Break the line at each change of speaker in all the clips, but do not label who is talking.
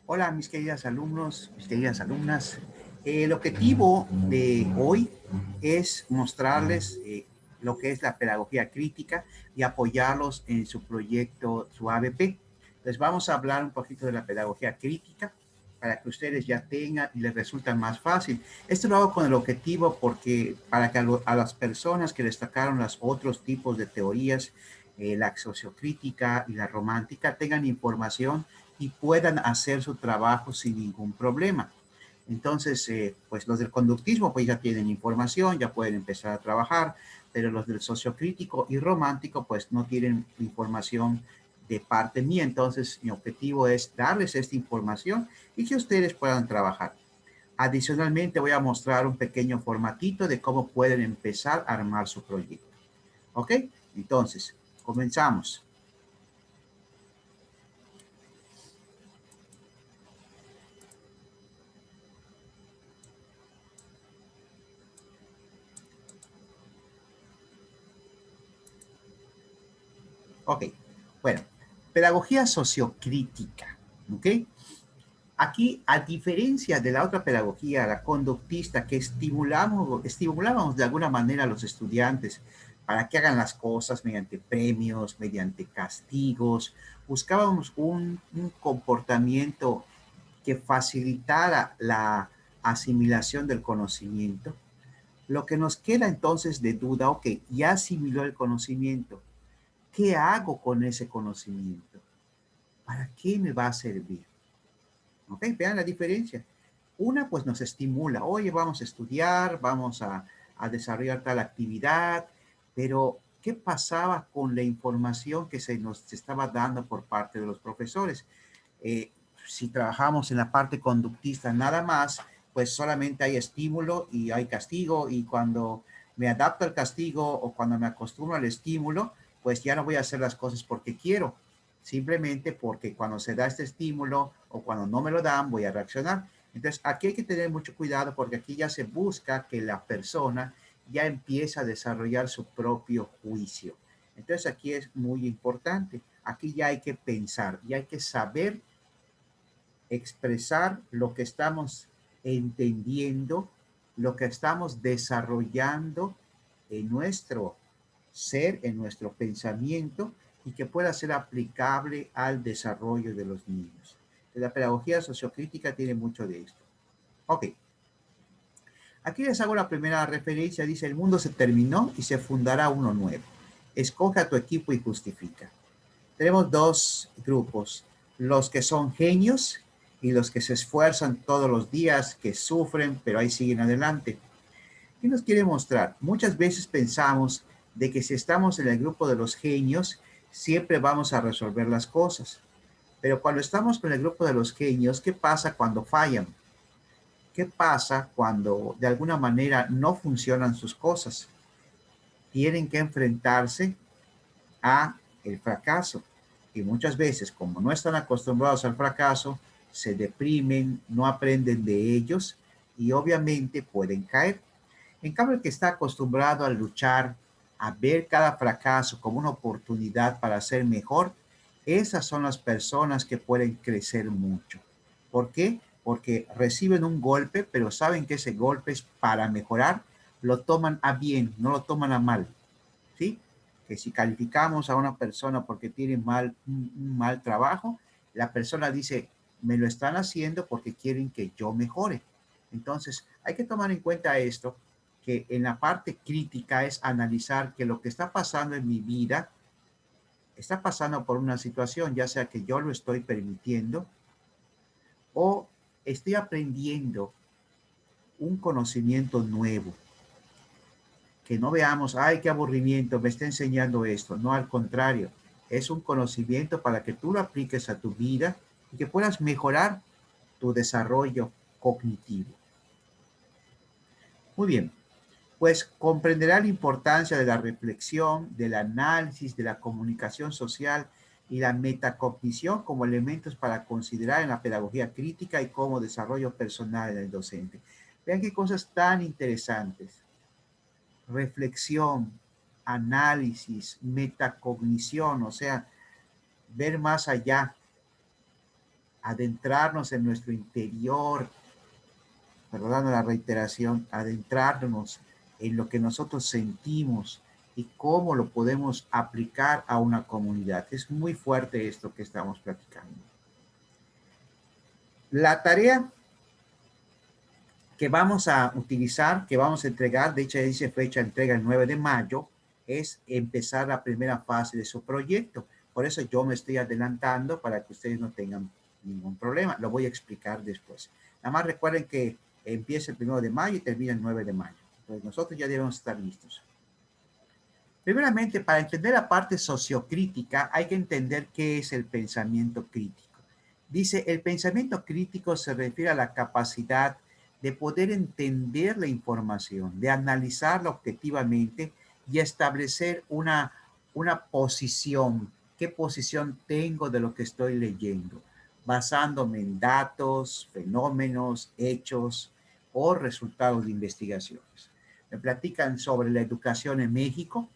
Hola, mis queridas alumnos, mis queridas alumnas. El objetivo de hoy es mostrarles lo que es la pedagogía crítica y apoyarlos en su proyecto, su ABP. Les vamos a hablar un poquito de la pedagogía crítica para que ustedes ya tengan y les resulta más fácil. Esto lo hago con el objetivo porque para que a las personas que destacaron los otros tipos de teorías, la sociocrítica y la romántica, tengan información y puedan hacer su trabajo sin ningún problema. Entonces, pues los del conductismo pues ya tienen información, ya pueden empezar a trabajar, pero los del sociocrítico y romántico pues no tienen información de parte mía. Entonces, mi objetivo es darles esta información y que ustedes puedan trabajar. Adicionalmente, voy a mostrar un pequeño formatito de cómo pueden empezar a armar su proyecto. ¿Ok? Entonces, comenzamos. Ok, bueno, pedagogía sociocrítica, ¿ok? Aquí, a diferencia de la otra pedagogía, la conductista, que estimulábamos de alguna manera a los estudiantes para que hagan las cosas mediante premios, mediante castigos, buscábamos un comportamiento que facilitara la asimilación del conocimiento. Lo que nos queda entonces de duda, ok, ya asimiló el conocimiento, ¿qué hago con ese conocimiento? ¿Para qué me va a servir? ¿Ok? Vean la diferencia. Una pues nos estimula, oye, vamos a estudiar, a desarrollar tal actividad, pero ¿qué pasaba con la información que se nos estaba dando por parte de los profesores? Eh, si trabajamos en la parte conductista nada más, pues solamente hay estímulo y hay castigo, y cuando me adapto al castigo o cuando me acostumbro al estímulo, pues ya no voy a hacer las cosas porque quiero, simplemente porque cuando se da este estímulo o cuando no me lo dan, voy a reaccionar. Entonces, aquí hay que tener mucho cuidado porque aquí ya se busca que la persona ya empiece a desarrollar su propio juicio. Entonces, aquí es muy importante. Aquí ya hay que pensar y hay que saber expresar lo que estamos entendiendo, lo que estamos desarrollando en nuestro ser, en nuestro pensamiento, y que pueda ser aplicable al desarrollo de los niños. La pedagogía sociocrítica tiene mucho de esto. Ok, aquí les hago la primera referencia. Dice, el mundo se terminó y se fundará uno nuevo. Escoge a tu equipo y justifica. Tenemos dos grupos, los que son genios y los que se esfuerzan todos los días, que sufren, pero ahí siguen adelante. ¿Qué nos quiere mostrar? Muchas veces pensamos de que si estamos en el grupo de los genios, siempre vamos a resolver las cosas. Pero cuando estamos con el grupo de los genios, ¿qué pasa cuando fallan? ¿Qué pasa cuando de alguna manera no funcionan sus cosas? Tienen que enfrentarse a el fracaso. Y muchas veces, como no están acostumbrados al fracaso, se deprimen, no aprenden de ellos y obviamente pueden caer. En cambio, el que está acostumbrado a luchar, a ver cada fracaso como una oportunidad para ser mejor, esas son las personas que pueden crecer mucho. ¿Por qué? Porque reciben un golpe, pero saben que ese golpe es para mejorar, lo toman a bien, no lo toman a mal. ¿Sí? Que si calificamos a una persona porque tiene un mal trabajo, la persona dice, me lo están haciendo porque quieren que yo mejore. Entonces, hay que tomar en cuenta esto, que en la parte crítica es analizar que lo que está pasando en mi vida está pasando por una situación, ya sea que yo lo estoy permitiendo o estoy aprendiendo un conocimiento nuevo. Que no veamos, ay, qué aburrimiento, me está enseñando esto. No, al contrario, es un conocimiento para que tú lo apliques a tu vida y que puedas mejorar tu desarrollo cognitivo. Muy bien, pues comprenderá la importancia de la reflexión, del análisis, de la comunicación social y la metacognición como elementos para considerar en la pedagogía crítica y como desarrollo personal del docente. Vean qué cosas tan interesantes. Reflexión, análisis, metacognición, o sea, ver más allá, adentrarnos en nuestro interior, perdonando la reiteración, adentrarnos en lo que nosotros sentimos y cómo lo podemos aplicar a una comunidad. Es muy fuerte esto que estamos platicando. La tarea que vamos a utilizar, que vamos a entregar, de hecho dice fecha de entrega el 9 de mayo, es empezar la primera fase de su proyecto. Por eso yo me estoy adelantando para que ustedes no tengan ningún problema. Lo voy a explicar después. Nada más recuerden que empieza el 1 de mayo y termina el 9 de mayo. Entonces nosotros ya debemos estar listos. Primeramente, para entender la parte sociocrítica, hay que entender qué es el pensamiento crítico. Dice, el pensamiento crítico se refiere a la capacidad de poder entender la información, de analizarla objetivamente y establecer una posición. ¿Qué posición tengo de lo que estoy leyendo? Basándome en datos, fenómenos, hechos o resultados de investigaciones. Me platican sobre la educación en México.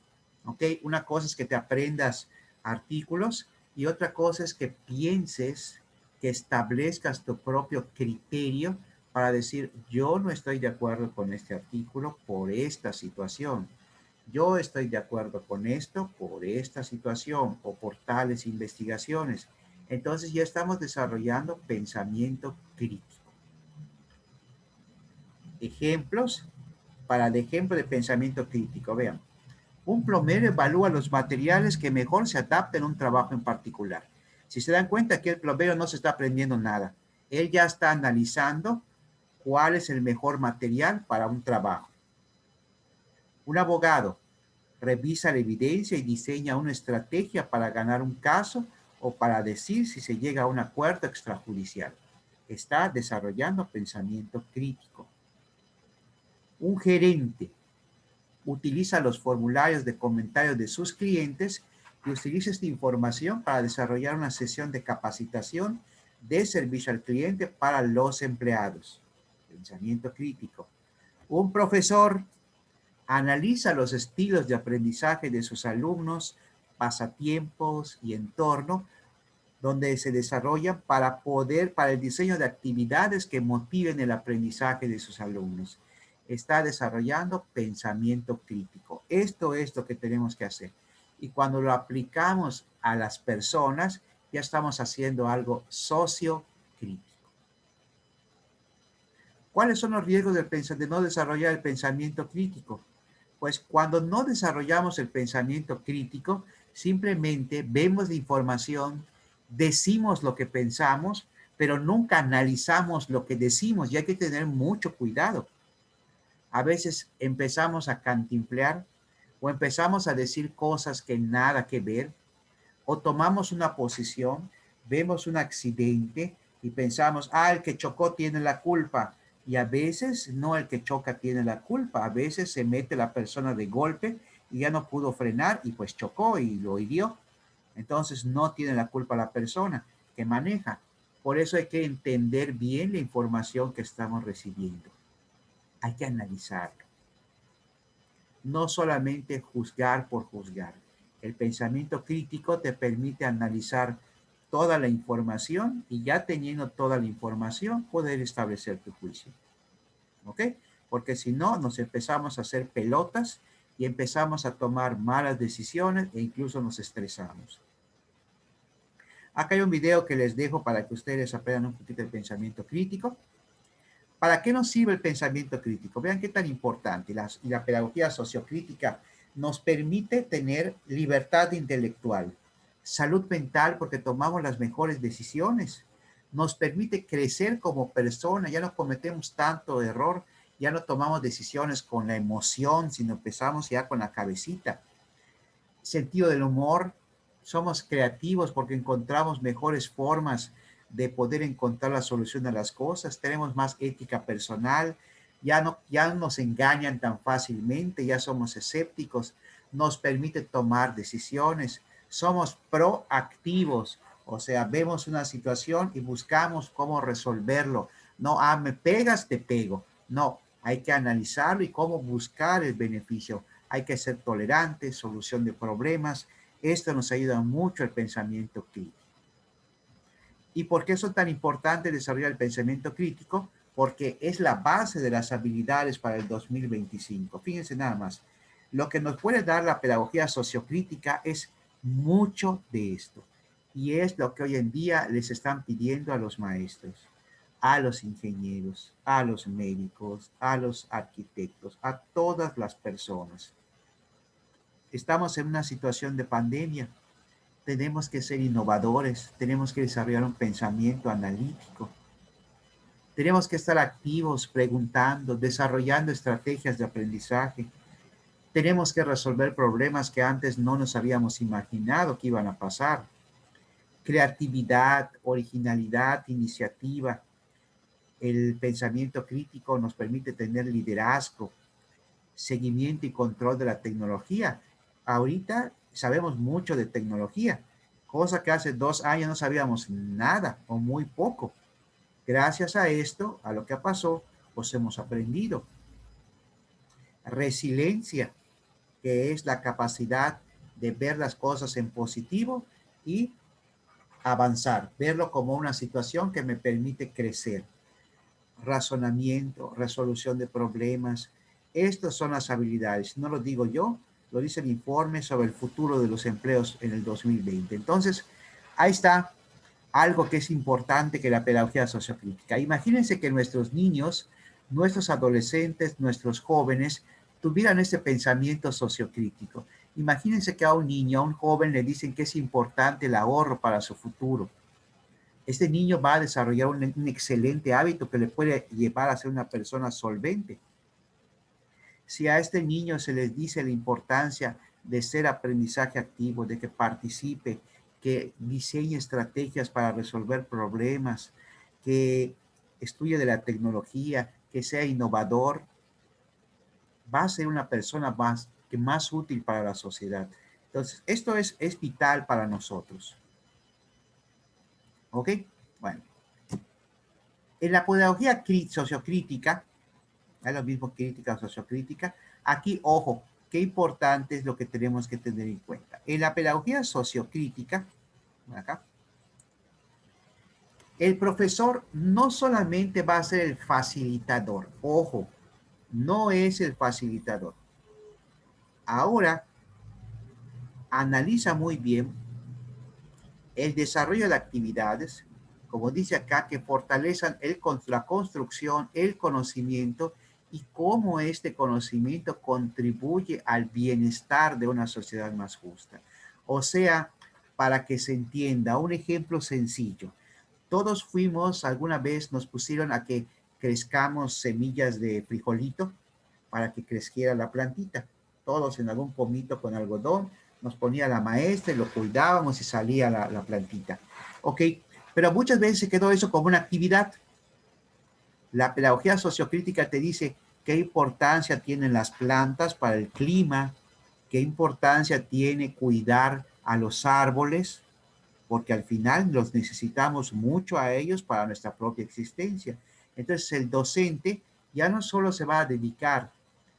¿Ok? Una cosa es que te aprendas artículos y otra cosa es que pienses, que establezcas tu propio criterio para decir, yo no estoy de acuerdo con este artículo por esta situación. Yo estoy de acuerdo con esto por esta situación o por tales investigaciones. Entonces ya estamos desarrollando pensamiento crítico. Ejemplos para el ejemplo de pensamiento crítico. Vean, un plomero evalúa los materiales que mejor se adaptan a un trabajo en particular. Si se dan cuenta que el plomero no se está aprendiendo nada, él ya está analizando cuál es el mejor material para un trabajo. Un abogado revisa la evidencia y diseña una estrategia para ganar un caso o para decir si se llega a un acuerdo extrajudicial. Está desarrollando pensamiento crítico. Un gerente utiliza los formularios de comentarios de sus clientes y utiliza esta información para desarrollar una sesión de capacitación de servicio al cliente para los empleados. Pensamiento crítico. Un profesor analiza los estilos de aprendizaje de sus alumnos, pasatiempos y entorno donde se desarrollan para el diseño de actividades que motiven el aprendizaje de sus alumnos. Está desarrollando pensamiento crítico. Esto es lo que tenemos que hacer. Y cuando lo aplicamos a las personas, ya estamos haciendo algo sociocrítico. ¿Cuáles son los riesgos de no desarrollar el pensamiento crítico? Pues cuando no desarrollamos el pensamiento crítico, simplemente vemos la información, decimos lo que pensamos, pero nunca analizamos lo que decimos y hay que tener mucho cuidado. A veces empezamos a cantinflear o empezamos a decir cosas que nada que ver o tomamos una posición, vemos un accidente y pensamos, el que chocó tiene la culpa. Y a veces no el que choca tiene la culpa, a veces se mete la persona de golpe y ya no pudo frenar y pues chocó y lo hirió. Entonces no tiene la culpa la persona que maneja. Por eso hay que entender bien la información que estamos recibiendo. Hay que analizarlo. No solamente juzgar por juzgar. El pensamiento crítico te permite analizar toda la información y ya teniendo toda la información poder establecer tu juicio. ¿Ok? Porque si no, nos empezamos a hacer pelotas y empezamos a tomar malas decisiones e incluso nos estresamos. Acá hay un video que les dejo para que ustedes aprendan un poquito el pensamiento crítico. ¿Para qué nos sirve el pensamiento crítico? Vean qué tan importante. Y la pedagogía sociocrítica nos permite tener libertad intelectual, salud mental porque tomamos las mejores decisiones, nos permite crecer como persona, ya no cometemos tanto error, ya no tomamos decisiones con la emoción, sino empezamos ya con la cabecita. Sentido del humor, somos creativos porque encontramos mejores formas de poder encontrar la solución a las cosas, tenemos más ética personal, ya no nos engañan tan fácilmente, ya somos escépticos, nos permite tomar decisiones, somos proactivos, o sea, vemos una situación y buscamos cómo resolverlo. No, me pegas, te pego. No, hay que analizarlo y cómo buscar el beneficio. Hay que ser tolerantes, solución de problemas. Esto nos ayuda mucho al pensamiento crítico. ¿Y por qué son tan importantes desarrollar el pensamiento crítico? Porque es la base de las habilidades para el 2025. Fíjense nada más. Lo que nos puede dar la pedagogía sociocrítica es mucho de esto. Y es lo que hoy en día les están pidiendo a los maestros, a los ingenieros, a los médicos, a los arquitectos, a todas las personas. Estamos en una situación de pandemia. Tenemos que ser innovadores, tenemos que desarrollar un pensamiento analítico, tenemos que estar activos, preguntando, desarrollando estrategias de aprendizaje. Tenemos que resolver problemas que antes no nos habíamos imaginado que iban a pasar. Creatividad, originalidad, iniciativa. El pensamiento crítico nos permite tener liderazgo, seguimiento y control de la tecnología. Ahorita sabemos mucho de tecnología, cosa que hace 2 años no sabíamos nada o muy poco. Gracias a esto, a lo que pasó, pues hemos aprendido. Resiliencia, que es la capacidad de ver las cosas en positivo y avanzar, verlo como una situación que me permite crecer. Razonamiento, resolución de problemas. Estas son las habilidades. No lo digo yo, lo dice el informe sobre el futuro de los empleos en el 2020. Entonces, ahí está algo que es importante que la pedagogía sociocrítica. Imagínense que nuestros niños, nuestros adolescentes, nuestros jóvenes tuvieran ese pensamiento sociocrítico. Imagínense que a un niño, a un joven le dicen que es importante el ahorro para su futuro. Este niño va a desarrollar un excelente hábito que le puede llevar a ser una persona solvente. Si a este niño se les dice la importancia de ser aprendizaje activo, de que participe, que diseñe estrategias para resolver problemas, que estudie de la tecnología, que sea innovador, va a ser una persona más útil para la sociedad. Entonces, esto es vital para nosotros. ¿Ok? Bueno, en la pedagogía sociocrítica, es lo mismo crítica o sociocrítica. Aquí, ojo, qué importante es lo que tenemos que tener en cuenta. En la pedagogía sociocrítica, acá, el profesor no solamente va a ser el facilitador, ojo, no es el facilitador. Ahora, analiza muy bien el desarrollo de actividades, como dice acá, que fortalezcan la construcción, el conocimiento y cómo este conocimiento contribuye al bienestar de una sociedad más justa. O sea, para que se entienda, un ejemplo sencillo. Todos fuimos, alguna vez nos pusieron a que crezcamos semillas de frijolito para que creciera la plantita. Todos en algún pomito con algodón, nos ponía la maestra y lo cuidábamos y salía la plantita. Ok, pero muchas veces se quedó eso como una actividad. La pedagogía sociocrítica te dice qué importancia tienen las plantas para el clima, qué importancia tiene cuidar a los árboles, porque al final los necesitamos mucho a ellos para nuestra propia existencia. Entonces el docente ya no solo se va a dedicar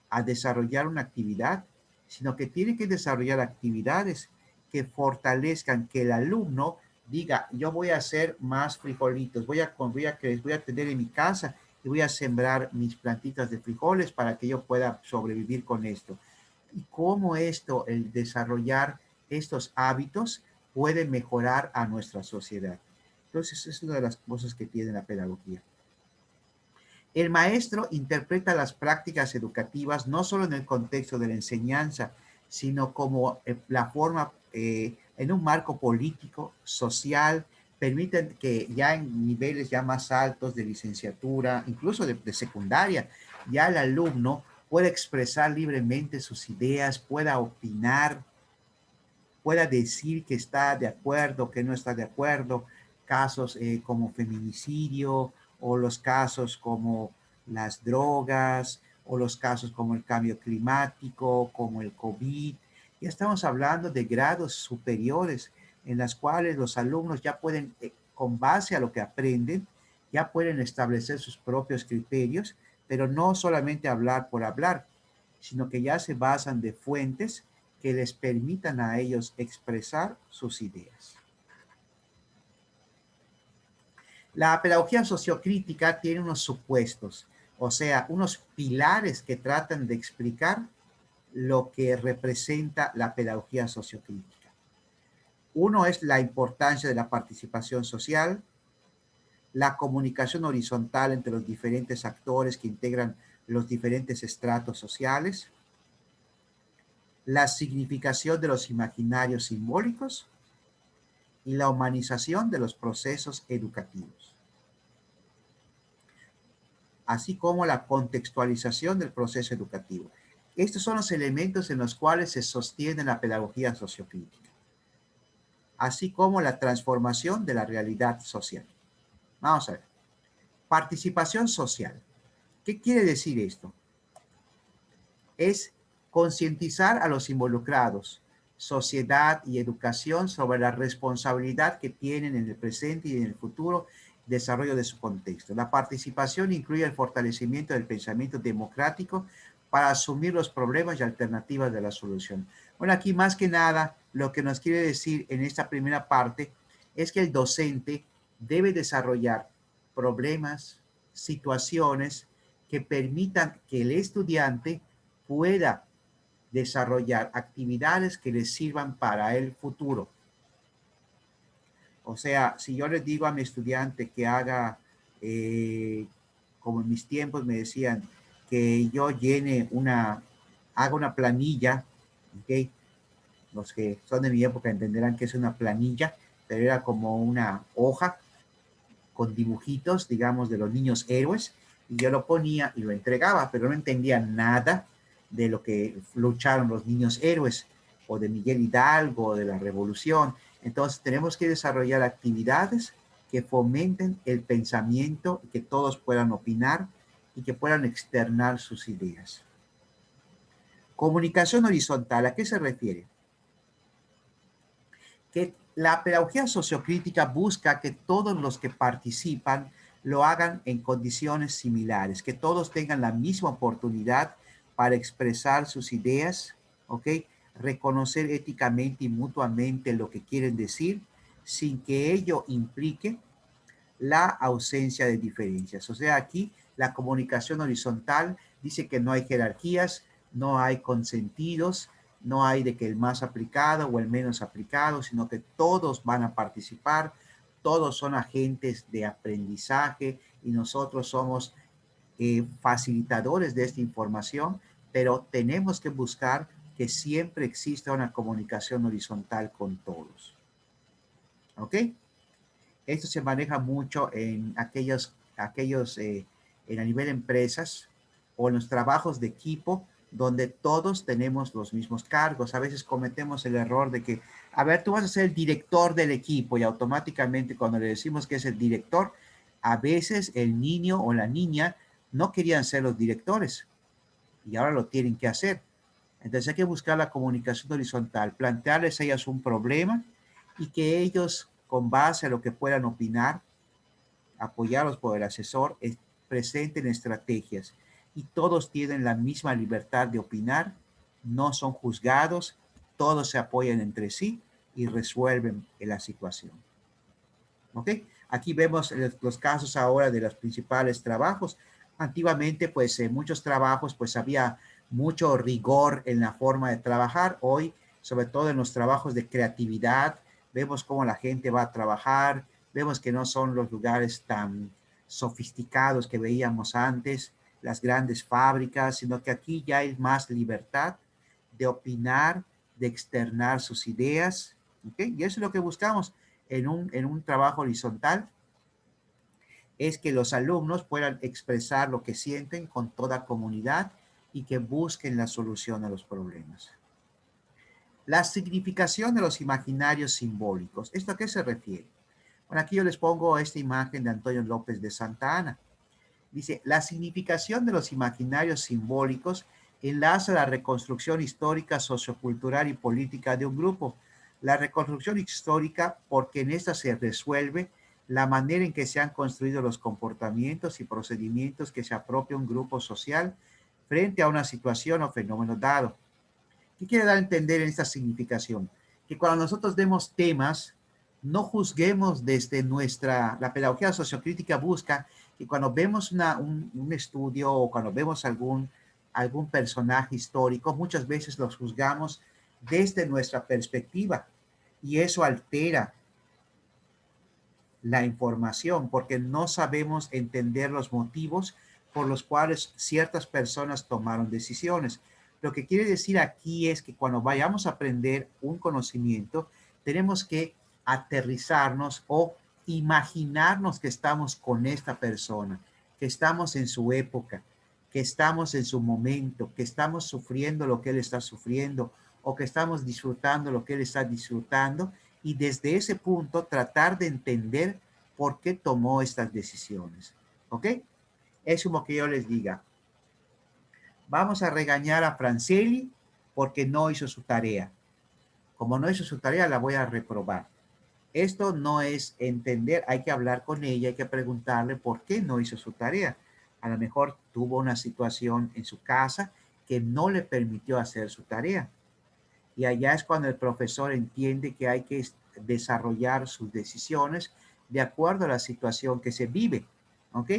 a desarrollar una actividad, sino que tiene que desarrollar actividades que fortalezcan que el alumno diga, yo voy a hacer más frijolitos, voy a tener en mi casa y voy a sembrar mis plantitas de frijoles para que yo pueda sobrevivir con esto. Y cómo esto, el desarrollar estos hábitos, puede mejorar a nuestra sociedad. Entonces, es una de las cosas que tiene la pedagogía. El maestro interpreta las prácticas educativas no solo en el contexto de la enseñanza, sino como la forma en un marco político, social, permiten que ya en niveles ya más altos de licenciatura, incluso de secundaria, ya el alumno pueda expresar libremente sus ideas, pueda opinar, pueda decir que está de acuerdo, que no está de acuerdo, casos como feminicidio o los casos como las drogas o los casos como el cambio climático, como el COVID. Ya estamos hablando de grados superiores en las cuales los alumnos ya pueden, con base a lo que aprenden, ya pueden establecer sus propios criterios, pero no solamente hablar por hablar, sino que ya se basan de fuentes que les permitan a ellos expresar sus ideas. La pedagogía sociocrítica tiene unos supuestos, o sea, unos pilares que tratan de explicar lo que representa la pedagogía sociocrítica. Uno es la importancia de la participación social, la comunicación horizontal entre los diferentes actores que integran los diferentes estratos sociales, la significación de los imaginarios simbólicos y la humanización de los procesos educativos, así como la contextualización del proceso educativo. Estos son los elementos en los cuales se sostiene la pedagogía sociocrítica, así como la transformación de la realidad social. Vamos a ver. Participación social. ¿Qué quiere decir esto? Es concientizar a los involucrados, sociedad y educación sobre la responsabilidad que tienen en el presente y en el futuro desarrollo de su contexto. La participación incluye el fortalecimiento del pensamiento democrático para asumir los problemas y alternativas de la solución. Bueno, aquí más que nada, lo que nos quiere decir en esta primera parte es que el docente debe desarrollar problemas, situaciones que permitan que el estudiante pueda desarrollar actividades que les sirvan para el futuro. O sea, si yo les digo a mi estudiante que haga, como en mis tiempos me decían, que yo haga una planilla, ¿ok? Los que son de mi época entenderán que es una planilla, pero era como una hoja con dibujitos, digamos, de los niños héroes, y yo lo ponía y lo entregaba, pero no entendía nada de lo que lucharon los niños héroes, o de Miguel Hidalgo, o de la Revolución. Entonces tenemos que desarrollar actividades que fomenten el pensamiento, que todos puedan opinar y que puedan externar sus ideas. Comunicación horizontal, ¿a qué se refiere? Que la pedagogía sociocrítica busca que todos los que participan lo hagan en condiciones similares, que todos tengan la misma oportunidad para expresar sus ideas, ¿ok? Reconocer éticamente y mutuamente lo que quieren decir, sin que ello implique la ausencia de diferencias. O sea, aquí la comunicación horizontal dice que no hay jerarquías, no hay consentidos, no hay de que el más aplicado o el menos aplicado, sino que todos van a participar, todos son agentes de aprendizaje y nosotros somos facilitadores de esta información, pero tenemos que buscar que siempre exista una comunicación horizontal con todos. ¿Ok? Esto se maneja mucho en en a nivel empresas o en los trabajos de equipo donde todos tenemos los mismos cargos. A veces cometemos el error de que, a ver, tú vas a ser el director del equipo y automáticamente cuando le decimos que es el director, a veces el niño o la niña no querían ser los directores y ahora lo tienen que hacer. Entonces hay que buscar la comunicación horizontal, plantearles a ellas un problema y que ellos, con base a lo que puedan opinar, apoyados por el asesor, presenten estrategias. Y todos tienen la misma libertad de opinar, no son juzgados, todos se apoyan entre sí y resuelven la situación. ¿Ok? Aquí vemos los casos ahora de los principales trabajos. Antiguamente, pues en muchos trabajos, pues había mucho rigor en la forma de trabajar. Hoy, sobre todo en los trabajos de creatividad, vemos cómo la gente va a trabajar, vemos que no son los lugares tan sofisticados que veíamos antes, las grandes fábricas, sino que aquí ya hay más libertad de opinar, de externar sus ideas. ¿Okay? Y eso es lo que buscamos en un trabajo horizontal, es que los alumnos puedan expresar lo que sienten con toda comunidad y que busquen la solución a los problemas. La significación de los imaginarios simbólicos. ¿Esto a qué se refiere? Bueno, aquí yo les pongo esta imagen de Antonio López de Santa Anna. Dice, la significación de los imaginarios simbólicos enlaza la reconstrucción histórica, sociocultural y política de un grupo. La reconstrucción histórica porque en esta se resuelve la manera en que se han construido los comportamientos y procedimientos que se apropia un grupo social frente a una situación o fenómeno dado. ¿Qué quiere dar a entender en esta significación? Que cuando nosotros demos temas no juzguemos desde la pedagogía sociocrítica busca que cuando vemos un estudio o cuando vemos algún personaje histórico, muchas veces los juzgamos desde nuestra perspectiva y eso altera la información porque no sabemos entender los motivos por los cuales ciertas personas tomaron decisiones. Lo que quiere decir aquí es que cuando vayamos a aprender un conocimiento, tenemos que aterrizarnos o imaginarnos que estamos con esta persona, que estamos en su época, que estamos en su momento, que estamos sufriendo lo que él está sufriendo o que estamos disfrutando lo que él está disfrutando y desde ese punto tratar de entender por qué tomó estas decisiones. ¿Ok? Es como que yo les diga, vamos a regañar a Franceli porque no hizo su tarea. Como no hizo su tarea, la voy a reprobar. Esto no es entender, hay que hablar con ella, hay que preguntarle por qué no hizo su tarea. A lo mejor tuvo una situación en su casa que no le permitió hacer su tarea. Y allá es cuando el profesor entiende que hay que desarrollar sus decisiones de acuerdo a la situación que se vive, ¿ok?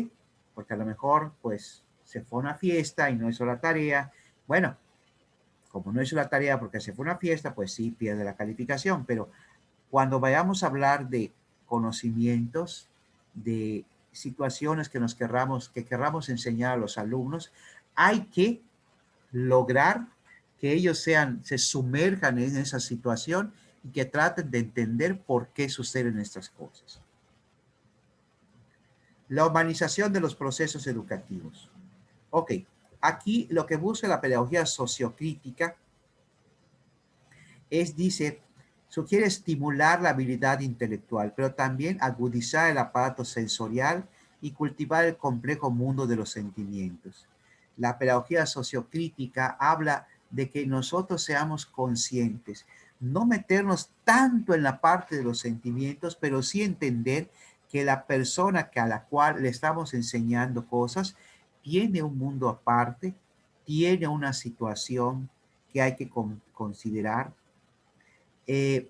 Porque a lo mejor, pues, se fue a una fiesta y no hizo la tarea. Bueno, como no hizo la tarea porque se fue a una fiesta, pues sí, pierde la calificación. Pero cuando vayamos a hablar de conocimientos, de situaciones que querramos enseñar a los alumnos, hay que lograr que ellos se sumerjan en esa situación y que traten de entender por qué suceden estas cosas. La humanización de los procesos educativos. Ok, aquí lo que busca la pedagogía sociocrítica dice, sugiere estimular la habilidad intelectual, pero también agudizar el aparato sensorial y cultivar el complejo mundo de los sentimientos. La pedagogía sociocrítica habla de que nosotros seamos conscientes, no meternos tanto en la parte de los sentimientos, pero sí entender que la persona a la cual le estamos enseñando cosas tiene un mundo aparte, tiene una situación que hay que considerar. eh,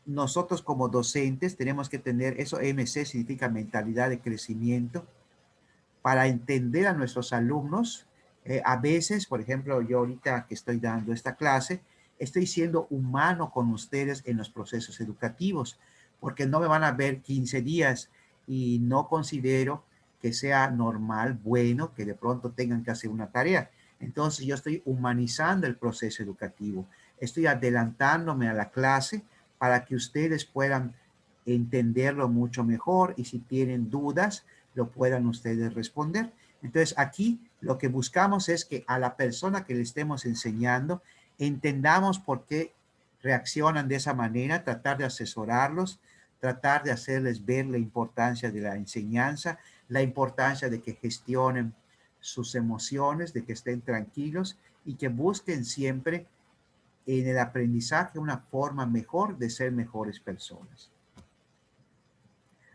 Nosotros como docentes tenemos que tener, eso MC significa mentalidad de crecimiento, para entender a nuestros alumnos. A veces, por ejemplo, yo ahorita que estoy dando esta clase, estoy siendo humano con ustedes en los procesos educativos, porque no me van a ver 15 días y no considero que sea normal, bueno, que de pronto tengan que hacer una tarea. Entonces yo estoy humanizando el proceso educativo, estoy adelantándome a la clase para que ustedes puedan entenderlo mucho mejor y si tienen dudas, lo puedan ustedes responder. Entonces aquí lo que buscamos es que a la persona que le estemos enseñando entendamos por qué reaccionan de esa manera, tratar de asesorarlos, tratar de hacerles ver la importancia de la enseñanza, la importancia de que gestionen sus emociones, de que estén tranquilos y que busquen siempre en el aprendizaje una forma mejor de ser mejores personas.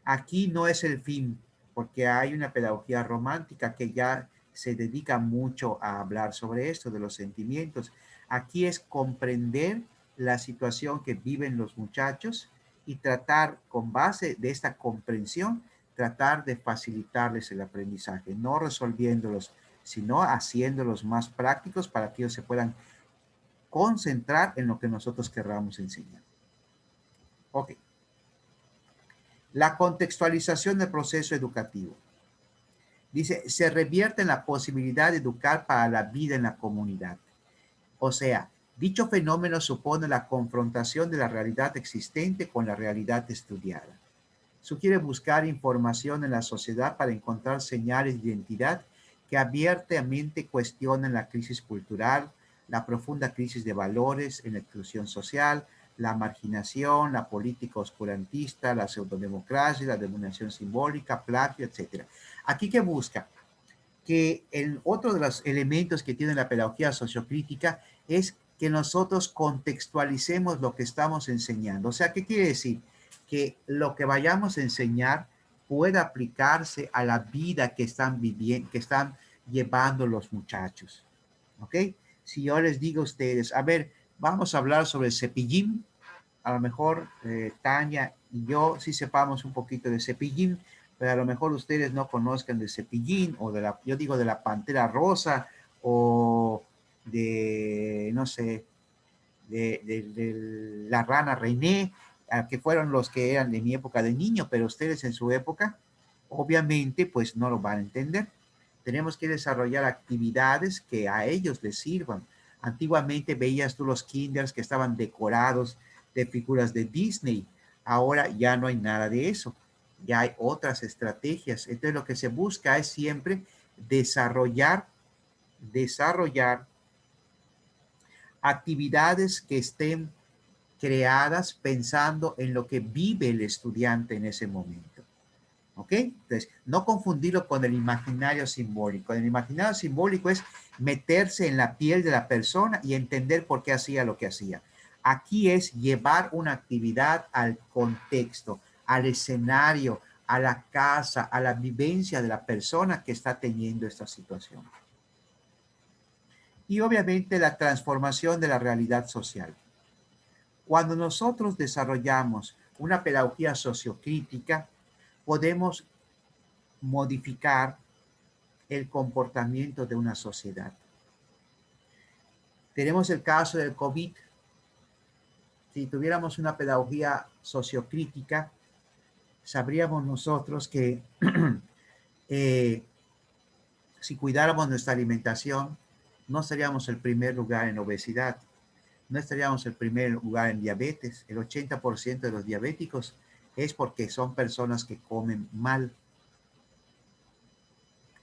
Aquí no es el fin, porque hay una pedagogía romántica que ya se dedica mucho a hablar sobre esto, de los sentimientos. Aquí es comprender la situación que viven los muchachos y tratar, con base de esta comprensión, tratar de facilitarles el aprendizaje, no resolviéndolos, sino haciéndolos más prácticos para que ellos se puedan concentrar en lo que nosotros querramos enseñar. Ok. La contextualización del proceso educativo. Dice, se revierte en la posibilidad de educar para la vida en la comunidad. O sea, dicho fenómeno supone la confrontación de la realidad existente con la realidad estudiada. Sugiere buscar información en la sociedad para encontrar señales de identidad que abiertamente cuestionen la crisis cultural, la profunda crisis de valores en la exclusión social, la marginación, la política oscurantista, la pseudodemocracia, la dominación simbólica, plagio, etc. Aquí que busca que otro de los elementos que tiene la pedagogía sociocrítica es que nosotros contextualicemos lo que estamos enseñando. O sea, ¿qué quiere decir? Que lo que vayamos a enseñar pueda aplicarse a la vida que están viviendo, que están llevando los muchachos. ¿Ok? Si yo les digo a ustedes, a ver, vamos a hablar sobre el cepillín, a lo mejor Tania y yo sí sepamos un poquito de Cepillín, pero a lo mejor ustedes no conozcan de Cepillín o de la, yo digo de la Pantera Rosa o de, no sé, de la Rana René, que fueron los que eran de mi época de niño, pero ustedes en su época, obviamente, pues no lo van a entender. Tenemos que desarrollar actividades que a ellos les sirvan. Antiguamente veías tú los kinders que estaban decorados de figuras de Disney. Ahora ya no hay nada de eso. Ya hay otras estrategias. Entonces lo que se busca es siempre desarrollar actividades que estén creadas pensando en lo que vive el estudiante en ese momento. ¿Ok? Entonces, no confundirlo con el imaginario simbólico. El imaginario simbólico es meterse en la piel de la persona y entender por qué hacía lo que hacía. Aquí es llevar una actividad al contexto, al escenario, a la casa, a la vivencia de la persona que está teniendo esta situación. Y obviamente la transformación de la realidad social. Cuando nosotros desarrollamos una pedagogía sociocrítica, podemos modificar el comportamiento de una sociedad. Tenemos el caso del COVID. Si tuviéramos una pedagogía sociocrítica, sabríamos nosotros que si cuidáramos nuestra alimentación, no estaríamos en primer lugar en obesidad, no estaríamos en primer lugar en diabetes. El 80% de los diabéticos es porque son personas que comen mal.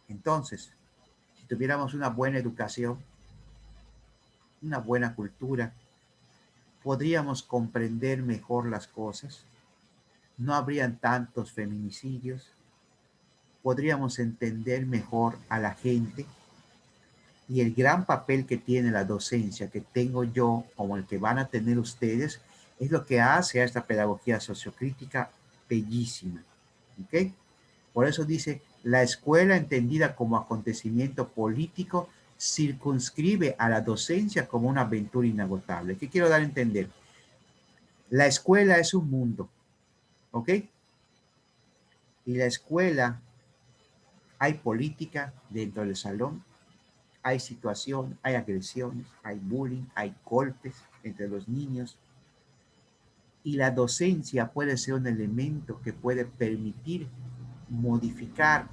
Entonces, si tuviéramos una buena educación, una buena cultura, podríamos comprender mejor las cosas, no habrían tantos feminicidios, podríamos entender mejor a la gente y el gran papel que tiene la docencia, que tengo yo como el que van a tener ustedes, es lo que hace a esta pedagogía sociocrítica bellísima. ¿Ok? Por eso dice, la escuela entendida como acontecimiento político circunscribe a la docencia como una aventura inagotable. ¿Qué quiero dar a entender? La escuela es un mundo, ¿ok? Y la escuela, hay política dentro del salón, hay situación, hay agresiones, hay bullying, hay golpes entre los niños. Y la docencia puede ser un elemento que puede permitir modificar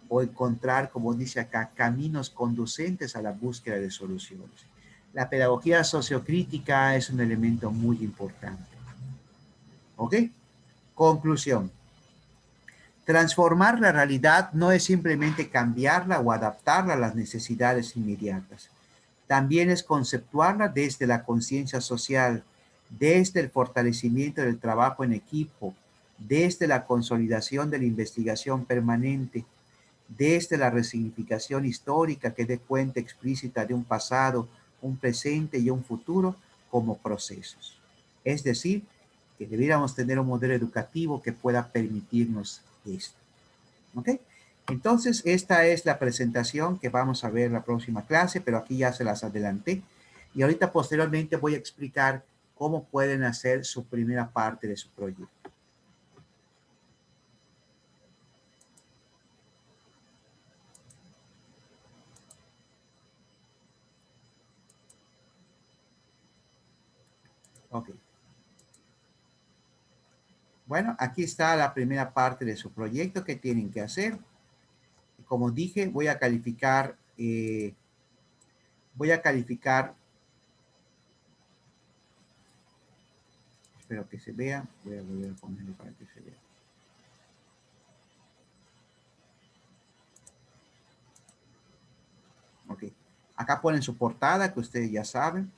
o encontrar, como dice acá, caminos conducentes a la búsqueda de soluciones. La pedagogía sociocrítica es un elemento muy importante. ¿Ok? Conclusión. Transformar la realidad no es simplemente cambiarla o adaptarla a las necesidades inmediatas. También es conceptuarla desde la conciencia social, desde el fortalecimiento del trabajo en equipo, desde la consolidación de la investigación permanente, desde la resignificación histórica que dé cuenta explícita de un pasado, un presente y un futuro como procesos. Es decir, que debiéramos tener un modelo educativo que pueda permitirnos esto. ¿Ok? Entonces, esta es la presentación que vamos a ver en la próxima clase, pero aquí ya se las adelanté. Y ahorita posteriormente voy a explicar cómo pueden hacer su primera parte de su proyecto. Ok. Bueno, aquí está la primera parte de su proyecto que tienen que hacer. Como dije, voy a calificar, espero que se vea, voy a volver a ponerlo para que se vea. Ok, acá ponen su portada que ustedes ya saben.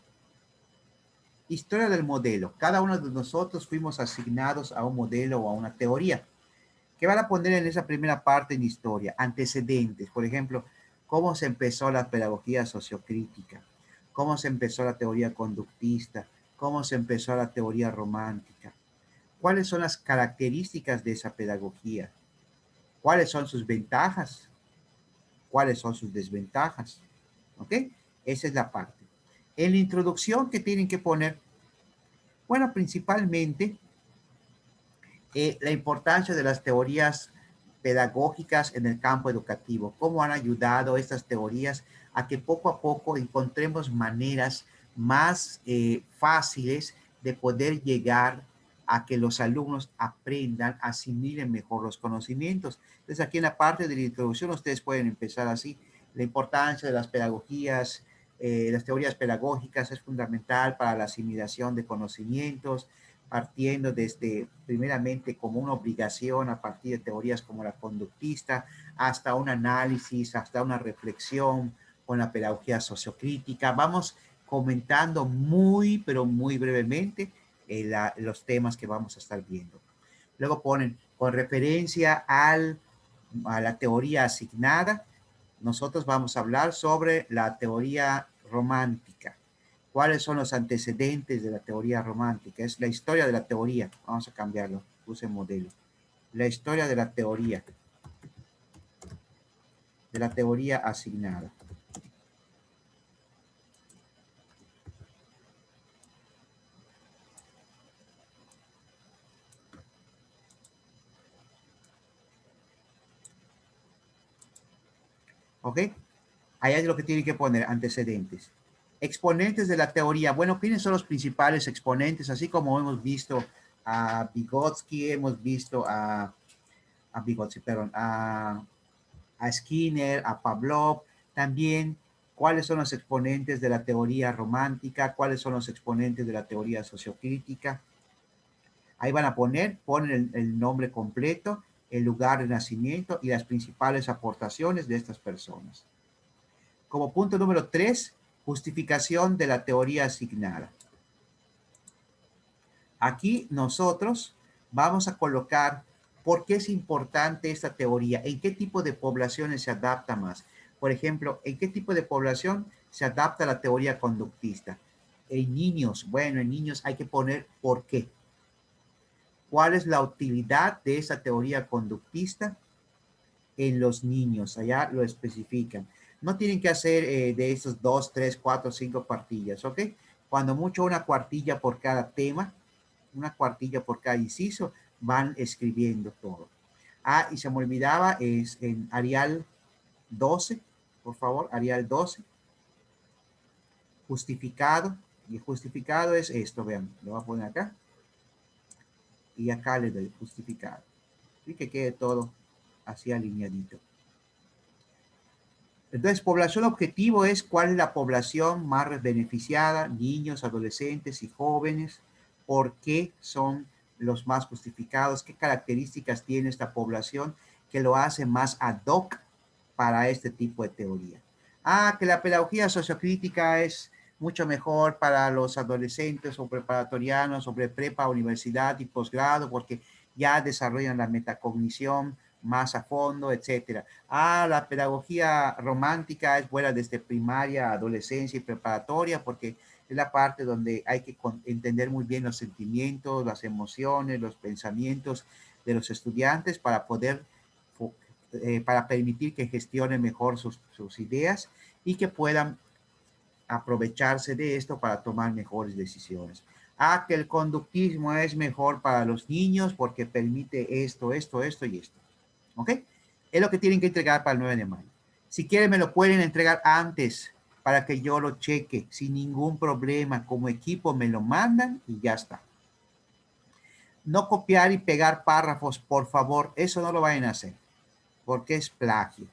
Historia del modelo. Cada uno de nosotros fuimos asignados a un modelo o a una teoría. ¿Qué van a poner en esa primera parte en historia? Antecedentes, por ejemplo, cómo se empezó la pedagogía sociocrítica, cómo se empezó la teoría conductista, cómo se empezó la teoría romántica, cuáles son las características de esa pedagogía, cuáles son sus ventajas, cuáles son sus desventajas. ¿Ok? Esa es la parte. En la introducción, ¿qué tienen que poner? Bueno, principalmente la importancia de las teorías pedagógicas en el campo educativo, cómo han ayudado estas teorías a que poco a poco encontremos maneras más fáciles de poder llegar a que los alumnos aprendan, asimilen mejor los conocimientos. Entonces, aquí en la parte de la introducción, ustedes pueden empezar así. La importancia de las pedagogías, las teorías pedagógicas es fundamental para la asimilación de conocimientos, partiendo desde, primeramente, como una obligación a partir de teorías como la conductista, hasta un análisis, hasta una reflexión con la pedagogía sociocrítica. Vamos comentando muy, pero muy brevemente los temas que vamos a estar viendo. Luego ponen, con referencia a la teoría asignada, nosotros vamos a hablar sobre la teoría romántica. ¿Cuáles son los antecedentes de la teoría romántica? Es la historia de la teoría. Vamos a cambiarlo. Puse modelo. La historia de la teoría asignada. ¿Ok? Ahí es lo que tienen que poner, antecedentes. Exponentes de la teoría. Bueno, ¿quiénes son los principales exponentes? Así como hemos visto a Vygotsky, hemos visto a Vygotsky, perdón, a Skinner, a Pavlov, también cuáles son los exponentes de la teoría romántica, cuáles son los exponentes de la teoría sociocrítica. Ahí van a ponen el nombre completo, el lugar de nacimiento y las principales aportaciones de estas personas. Como punto número 3, justificación de la teoría asignada. Aquí nosotros vamos a colocar por qué es importante esta teoría, en qué tipo de poblaciones se adapta más. Por ejemplo, en qué tipo de población se adapta la teoría conductista. En niños, bueno, en niños hay que poner por qué. ¿Cuál es la utilidad de esa teoría conductista en los niños? Allá lo especifican. No tienen que hacer de esos 2, 3, 4, 5 cuartillas, ¿ok? Cuando mucho una cuartilla por cada tema, una cuartilla por cada inciso, van escribiendo todo. Ah, y se me olvidaba, es en Arial 12, por favor, Arial 12, justificado, y el justificado es esto, vean, lo voy a poner acá, y acá le doy justificado, y que quede todo así alineadito. Entonces, población objetivo es cuál es la población más beneficiada, niños, adolescentes y jóvenes, por qué son los más justificados, qué características tiene esta población que lo hace más ad hoc para este tipo de teoría. Ah, que la pedagogía sociocrítica es mucho mejor para los adolescentes o preparatorianos sobre prepa, universidad y posgrado, porque ya desarrollan la metacognición más a fondo, etcétera. Ah, la pedagogía romántica es buena desde primaria, adolescencia y preparatoria, porque es la parte donde hay que entender muy bien los sentimientos, las emociones, los pensamientos de los estudiantes para permitir que gestionen mejor sus ideas y que puedan aprovecharse de esto para tomar mejores decisiones. Ah, que el conductismo es mejor para los niños porque permite esto, esto, esto y esto. ¿Ok? Es lo que tienen que entregar para el 9 de mayo. Si quieren, me lo pueden entregar antes para que yo lo cheque sin ningún problema. Como equipo me lo mandan y ya está. No copiar y pegar párrafos, por favor. Eso no lo vayan a hacer porque es plagio.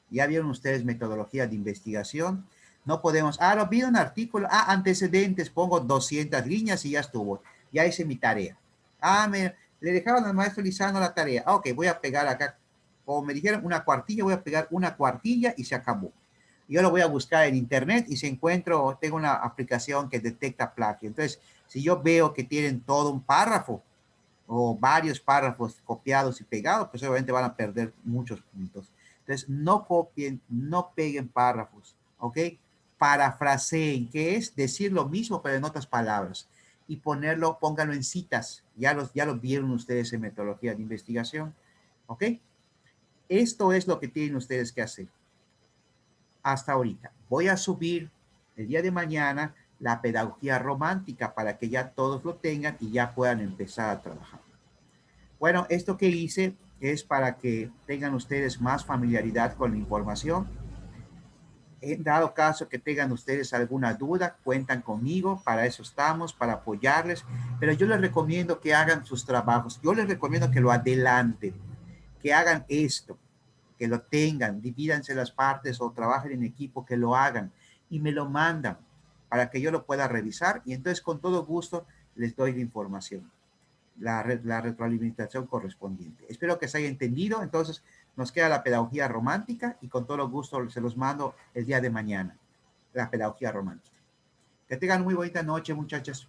Ya vieron ustedes metodología de investigación. No podemos, lo vi un artículo, antecedentes, pongo 200 líneas y ya estuvo. Ya hice mi tarea. Le dejaron al maestro Lizano la tarea. Ok, voy a pegar acá, como me dijeron, una cuartilla, voy a pegar una cuartilla y se acabó. Yo lo voy a buscar en internet y si encuentro, tengo una aplicación que detecta plagio. Entonces, si yo veo que tienen todo un párrafo o varios párrafos copiados y pegados, pues obviamente van a perder muchos puntos. Entonces, no copien, no peguen párrafos, ¿ok? Parafraseen, que es decir lo mismo, pero en otras palabras. Y pónganlo en citas. Ya lo vieron ustedes en metodología de investigación, ¿ok? Esto es lo que tienen ustedes que hacer hasta ahorita. Voy a subir el día de mañana la pedagogía romántica para que ya todos lo tengan y ya puedan empezar a trabajar. Bueno, esto que hice es para que tengan ustedes más familiaridad con la información. En dado caso que tengan ustedes alguna duda, cuentan conmigo, para eso estamos, para apoyarles, pero yo les recomiendo que hagan sus trabajos, yo les recomiendo que lo adelanten, que hagan esto, que lo tengan, divídanse las partes o trabajen en equipo, que lo hagan y me lo mandan para que yo lo pueda revisar y entonces con todo gusto les doy la información, la retroalimentación correspondiente. Espero que se haya entendido. Entonces nos queda la pedagogía romántica y con todo gusto se los mando el día de mañana, la pedagogía romántica. Que tengan muy bonita noche, muchachas.